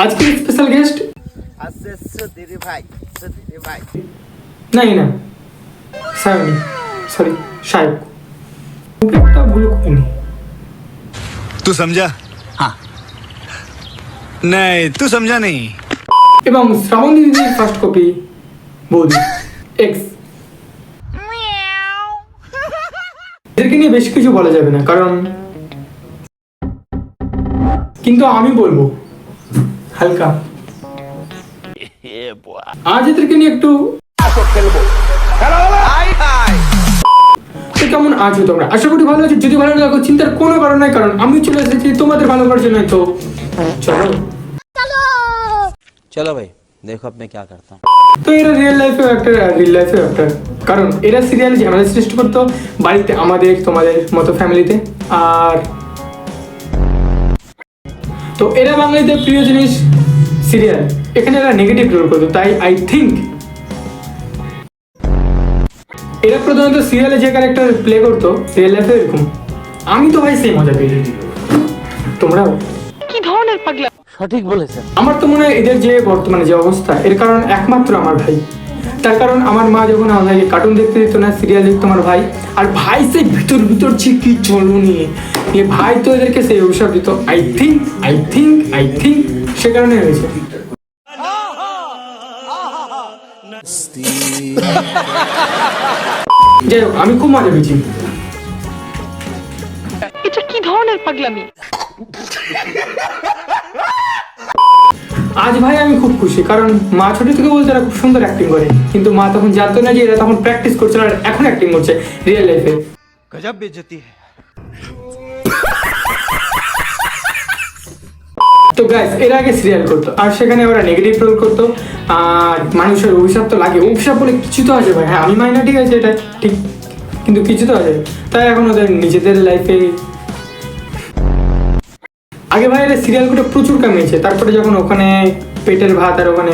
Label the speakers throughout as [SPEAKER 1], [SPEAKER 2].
[SPEAKER 1] আজকের special guest
[SPEAKER 2] আছে সুধীর ভাই।
[SPEAKER 1] না সায়নী, সরি সায়ক। একটা ভুল করিনি।
[SPEAKER 3] तू समझा? हाँ नहीं तू समझा नहीं।
[SPEAKER 1] এবং শ্রাবণ দিদির ফার্স্ট কপি বৌদি এক্স। এদেরকে নিয়ে বেশি কিছু বলা যাবে না, কারণ কিন্তু আমি বলবো হালকা। আজ এদেরকে নিয়ে একটু কেমন আছো তোমরা? আশা করি ভালো আছো। যদি ভালো লাগো চিন্তার কোনো কারণ নাই, কারণ আমি চলে এসেছি তোমাদের ভালো করার জন্য। তো চলো
[SPEAKER 4] चलो भाई देखो अब मैं क्या करता हूँ।
[SPEAKER 1] তো এরা রিয়েল লাইফে একটা, কারণ এরা সিরিয়াল ঝামেলা সৃষ্টি করতো বাড়িতে, আমাদের তোমাদের মতো ফ্যামিলিতে। আর তো এরা বাঙালিদের প্রিয় জিনিস সিরিয়াল, এখানে এরা নেগেটিভ রোল করতো। তাই আই থিঙ্ক এরা প্রধানত সিরিয়ালে যে ক্যারেক্টার প্লে করতো রিয়েল লাইফে এরকম। আমি তো ভাই সেই মজা পেয়েছি, তোমরাও?
[SPEAKER 5] কি ধরনের পাগলা!
[SPEAKER 4] সঠিক বলেছেন।
[SPEAKER 1] আমার তো মনে হয় এদের যে বর্তমানে যে অবস্থা, এর কারণ একমাত্র আমার ভাই। তার কারণ আমার মা যখন আমাকে কার্টুন দেখতে দিত না, সিরিয়াল দেখতো আমার ভাই। আর ভাই সেই ভিতর কি চলো নিয়ে ভাই তো এদেরকে সেই অভিশাপ দিত। আই থিঙ্ক সে কারণে হয়েছে। যাই হোক, আমি খুব মজা পেয়েছি।
[SPEAKER 5] এটা কি ধরনের পাগলামি!
[SPEAKER 1] আজ ভাই আমি খুব খুশি, কারণ মা ছোট থেকে বলতে এরা খুব সুন্দর অ্যাক্টিং করে, কিন্তু মা তখন জানতো না যে এরা তখন প্র্যাকটিস করছে আর এখন অ্যাক্টিং করছে রিয়েল লাইফে।
[SPEAKER 3] गजब बेइज्जती है।
[SPEAKER 1] তো গাইস, এর আগে সিরিয়াল করতো আর সেখানে ওরা নেগেটিভ রোল করতো। আর মানুষের অভিশাপ তো লাগে, অভিশাপ বলে কিছু তো আছে ভাই। হ্যাঁ আমি মাইনা, ঠিক আছে এটা ঠিক, কিন্তু কিছু তো আছে। তাই এখন ওদের নিজেদের লাইফে আগে ভাই এরা সিরিয়ালগুলো প্রচুর কামিয়েছে। তারপরে যখন ওখানে পেটের ভাত আর ওখানে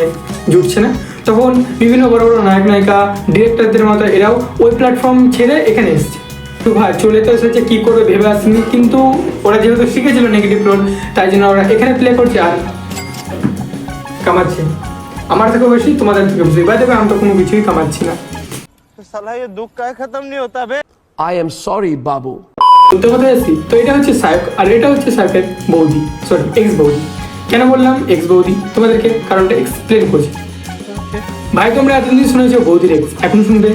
[SPEAKER 1] জুটছে না, তখন বিভিন্ন বড় বড় নায়ক নায়িকা ডিরেক্টরদের মতো এরাও ওই প্ল্যাটফর্ম ছেড়ে এখানে এসছে। তো ভাই চলে তো এসেছে, কি করবে ভেবে আসেনি, কিন্তু ওরা যেহেতু শিখেছিল নেগেটিভ রোল, তাই জন্য ওরা এখানে প্লে করছে আর কামাচ্ছে। আমার থেকে বেশি, তোমাদের থেকে বেশি। বাই দেবে, আমি তো কোনো কিছুই কামাচ্ছি না।
[SPEAKER 2] साला ये दुख का खत्म नहीं होता बे।
[SPEAKER 6] I am sorry, Babu.
[SPEAKER 1] বলতে কথা আসি, তো এটা হচ্ছে সায়ক আর এটা হচ্ছে সায়কের বৌদি, সরি এক্স বৌদি। কেন বললাম এক্স বৌদি তোমাদেরকে কারণটা এক্সপ্লেন করছি। ভাই তোমরা এতদিন শুনেছো বৌদির এক্স, এখন শুনবে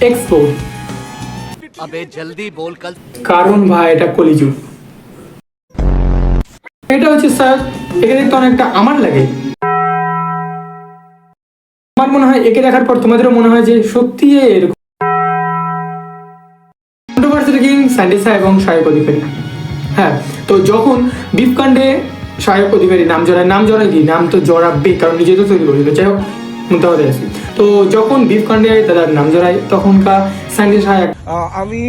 [SPEAKER 1] এক্স বৌদি।
[SPEAKER 4] अबे जल्दी बोल कल।
[SPEAKER 1] কারণ ভাই এটা কলিযুগ। এটা হচ্ছে সায়ক, একে দেখতে অনেকটা আমার লাগে। আমার মনে হয় একে দেখার পর তোমাদেরও মনে হয় যে সত্যি এরকম। স্যান্ডিসা এবং সায়ক অধিকারী। হ্যাঁ, তো যখন বিপকাণ্ডে সায়ক অধিকারী নাম জড়াই দিই, নাম তো জড়াবে কারণ নিজে তো তৈরি করেছিল। যাই হোক, মুদ্দাবাদে আসি। তো যখন বিপকাণ্ডে দাদার নাম জড়ায়, তখনকার স্যান্ডিসা
[SPEAKER 6] আমি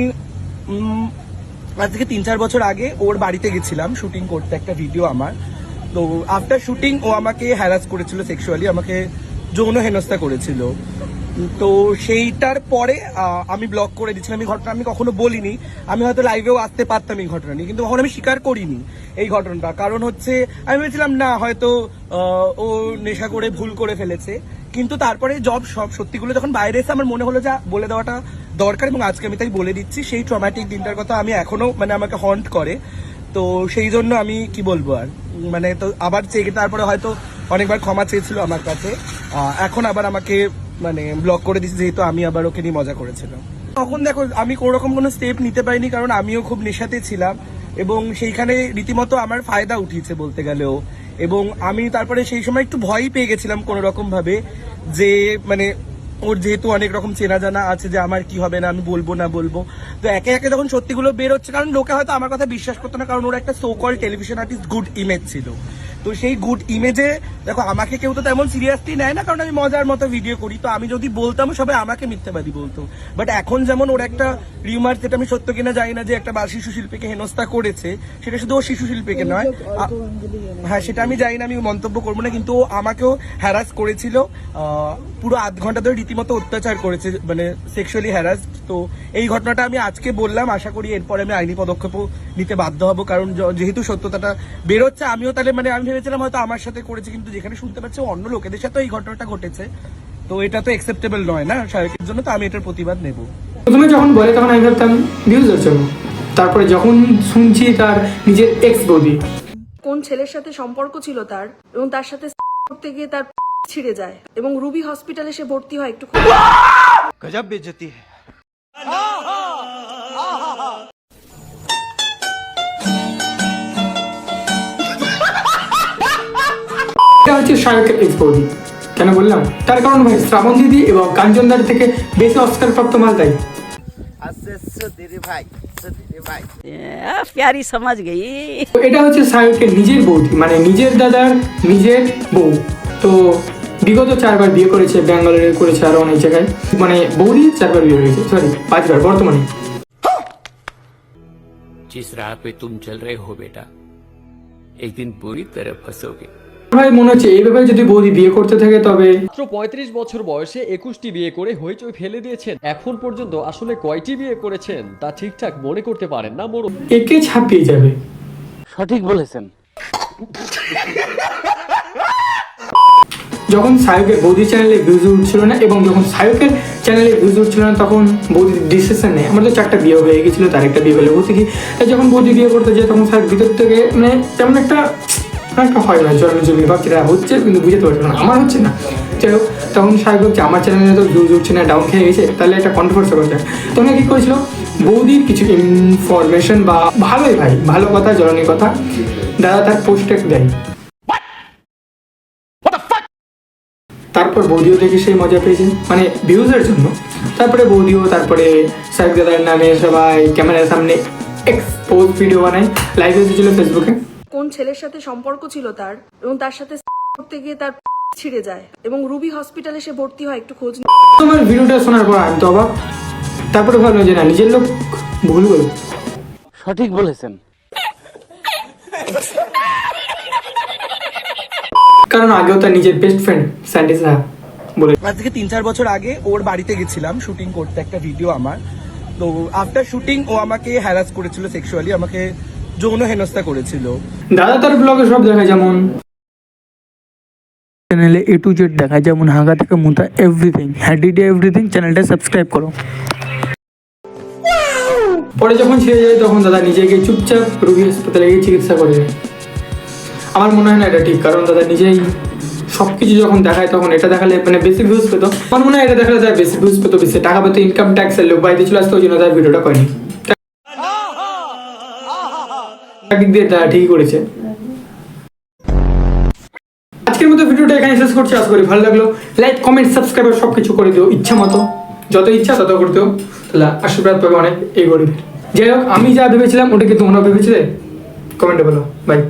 [SPEAKER 6] আজ থেকে 3-4 বছর আগে ওর বাড়িতে গেছিলাম শুটিং করতে একটা ভিডিও আমার। তো আফটার শুটিং ও আমাকে হ্যারাস করেছিল সেক্সুয়ালি, আমাকে যৌন হেনস্থা করেছিল। তো সেইটার পরে আমি ব্লক করে দিয়েছিলাম। এই ঘটনা আমি কখনো বলিনি, আমি হয়তো লাইভেও আসতে পারতাম এই ঘটনা নিয়ে, কিন্তু কখনো আমি স্বীকার করিনি এই ঘটনাটা। কারণ হচ্ছে আমি ভেবেছিলাম না হয়তো ও নেশা করে ভুল করে ফেলেছে, কিন্তু তারপরে সব সত্যিগুলো যখন বাইরে এসে আমার মনে হলো যা বলে দেওয়াটা দরকার, এবং আজকে আমি তাই বলে দিচ্ছি। সেই ট্রমাটিক দিনটার কথা আমি এখনো আমাকে হন্ট করে। তো সেই জন্য আমি কি বলবো আর, তো আবার তারপরে হয়তো অনেকবার ক্ষমা চেয়েছিল আমার কাছে, এখন আবার আমাকে ব্লক করে দিয়েছে, যেহেতু আমি আবার ওকে নিয়ে মজা করেছিলাম। তখন দেখো আমি কোনোরকম কোনো স্টেপ নিতে পারিনি, কারণ আমিও খুব নেশাতে ছিলাম এবং সেইখানে রীতিমতো আমার ফায়দা উঠিয়েছে বলতে গেলেও। এবং আমি তারপরে সেই সময় একটু ভয়ই পেয়ে গেছিলাম কোনো রকম ভাবে, যে ওর যেহেতু অনেক রকম চেনা জানা আছে, যে আমার কি হবে না, আমি বলবো না বলবো। তো একে একে যখন সত্যিগুলো বের হচ্ছে, কারণ লোকে হয়তো আমার কথা বিশ্বাস করতো না, কারণ ওর একটা so call television artist good image ছিল। তো সেই গুড ইমেজে দেখো আমাকে কেউ তো তেমন সিরিয়াসলি নেয় না, কারণ আমি মজার মতো ভিডিও করি। তো আমি যদি বলতাম সবাই আমাকে মিথ্যাবাদী বলতো। বাট এখন যেমন ওর একটা রিউমার, যেটা আমি সত্য কিনা জানি না, যে একটা শিশু শিল্পীকে হেনস্থা করেছে, সেটা শুধু ও শিশু শিল্পীকে নয়, হ্যাঁ সেটা আমি জানি না, আমি মন্তব্য করবো না, কিন্তু ও আমাকেও হ্যারাস করেছিল। পুরো 8 ঘন্টা ধরে রীতিমতো অত্যাচার করেছে, সেক্সুয়ালি হ্যারাস। তো এই ঘটনাটা আমি আজকে বললাম, আশা করি এরপরে আমি আইনি পদক্ষেপও নিতে বাধ্য হব, কারণ যেহেতু সত্যতাটা বেরোচ্ছে, আমিও তাহলে মানে আমি ভেবেছিলাম হয়তো আমার সাথে করেছে, কিন্তু যেখানে শুনতে পাচ্ছি অন্য লোকেদের সাথে এই ঘটনাটা ঘটেছে, তো এটা তো অ্যাকসেপ্টেবল নয় না শাহরুখের জন্য, তো আমি এটার প্রতিবাদ নেব।
[SPEAKER 1] প্রথমে যখন বলে তখন আমি ভাবতাম ভিউজের জন্য, তারপরে যখন শুনছি তার নিজের এক্স বৌদি,
[SPEAKER 7] কোন ছেলের সাথে সম্পর্ক ছিল তার এবং তার সাথে করতে গিয়ে তার ছিঁড়ে যায় এবং রুবি হসপিটালে সে ভর্তি হয় একটু
[SPEAKER 3] गजब बेइज्जती है।
[SPEAKER 1] এটা হচ্ছে শাহরুখের এক্স বৌদি। কেন বললাম? তার কারণ ভাই শ্রাবণ দিদি এবং কাঞ্চনদার থেকে বেশি অস্কার প্রাপ্ত মাল তাই।
[SPEAKER 2] আসছে দিদি ভাই, দিদি ভাই।
[SPEAKER 8] प्यारी समझ गई।
[SPEAKER 1] তো এটা হচ্ছে শাহরুখের নিজের বৌদি, মানে নিজের দাদার নিজের বউ। তো বিগত 4 বার বিয়ে করেছে, ব্যাঙ্গালোরে করেছে, আরো অনেক জায়গায়, মানে বৌদি 4 বার বিয়ে হয়েছে, সরি 5 বার বর্তমানে।
[SPEAKER 9] जिस राह पे तुम चल रहे हो बेटा, एक दिन पूरी तरह फंसोगे।
[SPEAKER 1] ভাই মনে হচ্ছে এই ব্যাপারে যদি বৌদি বিয়ে করতে থাকে তবে
[SPEAKER 10] মাত্র 35 বছর বয়সে 21টি বিয়ে করে হইচই ফেলে দিয়েছেন। এখন পর্যন্ত আসলে কয়টি বিয়ে করেছেন তা ঠিকঠাক মনে করতে পারেন না মোড়ল।
[SPEAKER 1] একে ছাপিয়ে যাবে।
[SPEAKER 4] সঠিক বলেছেন।
[SPEAKER 1] যখন সায়কের বৌদি চ্যানেলে ভিউজ উঠছিল না এবং যখন সায়কের চ্যানেলে ভিউজ উঠছিল না তখন বৌদি ডিসিশন নেয়। আমার তো 4টা বিয়ে হয়ে গেছিল, তার একটা বিয়ে হলে বলতে কি, যখন বৌদি বিয়ে করতে যায় তখন সায়ক ভিতর থেকে মানে তেমন একটা হয় না, জমি ভাবছি হচ্ছে কিন্তু বুঝতে পারছি না, আমার হচ্ছে না। যাই হোক, তখন সাহেব হচ্ছে আমার চ্যানেলে তো ভিউজ উঠছে না, ডাউন খেয়ে গেছে, তাহলে একটা কন্ট্রোভার্সি করে যায়। তখন কি করেছিল, বৌদির কিছু ইনফরমেশন বা ভালোই ভাই ভালো কথা, জরুরি কথা দাদা তার পোস্টে দেয়। তারপর বৌদিও দেখে সেই মজা পেয়েছেন, মানে ভিউজের জন্য। তারপরে বৌদিও তারপরে সাহেব দাদার নামে সবাই ক্যামেরার সামনে এক্সপোজ ভিডিও বানায়, লাইভ এসেছিল ফেসবুকে।
[SPEAKER 7] কোন ছেলের সাথে সম্পর্ক ছিল তার এবং তার সাথে করতে গিয়ে তার ছিঁড়ে যায় এবং রুবি হসপিটালে সে ভর্তি হয় একটু খোঁজ
[SPEAKER 1] তোমার ভিডিওটা শোনার পর আমি তো অবাক। তারপরে ভাবলাম যে না, নিজের লোক ভুল বল।
[SPEAKER 4] সঠিক বলেছেন।
[SPEAKER 1] কারণ আগেও তার নিজের বেস্ট ফ্রেন্ড স্যান্ডিসা বলে।
[SPEAKER 6] আজ থেকে 3-4 বছর আগে ওর বাড়িতে গেছিলাম শুটিং করতে একটা ভিডিও আমার, তো আফটার শুটিং ও আমাকে হ্যারাস করেছিল সেক্সুয়ালি, আমাকে যৌন হেনস্থা করেছিল।
[SPEAKER 1] দাদা তার ব্লগে সব দেখায়, যেমন চ্যানেলে A to Z দেখায়, যেমন হাগা থেকে মুতা এভরিথিং, হ্যাডিডে এভরিথিং। চ্যানেলটা সাবস্ক্রাইব করো। পরে যখন ছেড়ে যায় তখন দাদা নিজেকে চুপচাপ রুগী হাসপাতালে গিয়ে চিকিৎসা করে নেয়। আমার মনে হয় না এটা ঠিক, কারণ দাদা নিজেই সবকিছু যখন দেখায় তখন এটা দেখালে মানে বেশি ভিউজ পেতো। আমার মনে হয় এটা দেখালে তার বেশি ভিউজ পেতো, বেশি টাকা পেতো, ইনকাম ট্যাক্সের লোক বাড়িতে চলে আসতো, ওই জন্য তার ভিডিওটা করেনি। দিক দিয়ে দাদা ঠিকই করেছে। আজকের মতো ভিডিওটা এখানে শেষ করছি। আশা করি ভালো লাগলো। লাইক, কমেন্ট, সাবস্ক্রাইব সবকিছু করে দিও ইচ্ছা মতো, যত ইচ্ছা তত করে দিও, তাহলে আশীর্বাদ পাবে অনেক এই গরিবের। যাই হোক, আমি যা ভেবেছিলাম ওটা কি তোমরা ভেবেছিলে? কমেন্টে বলো। বাই।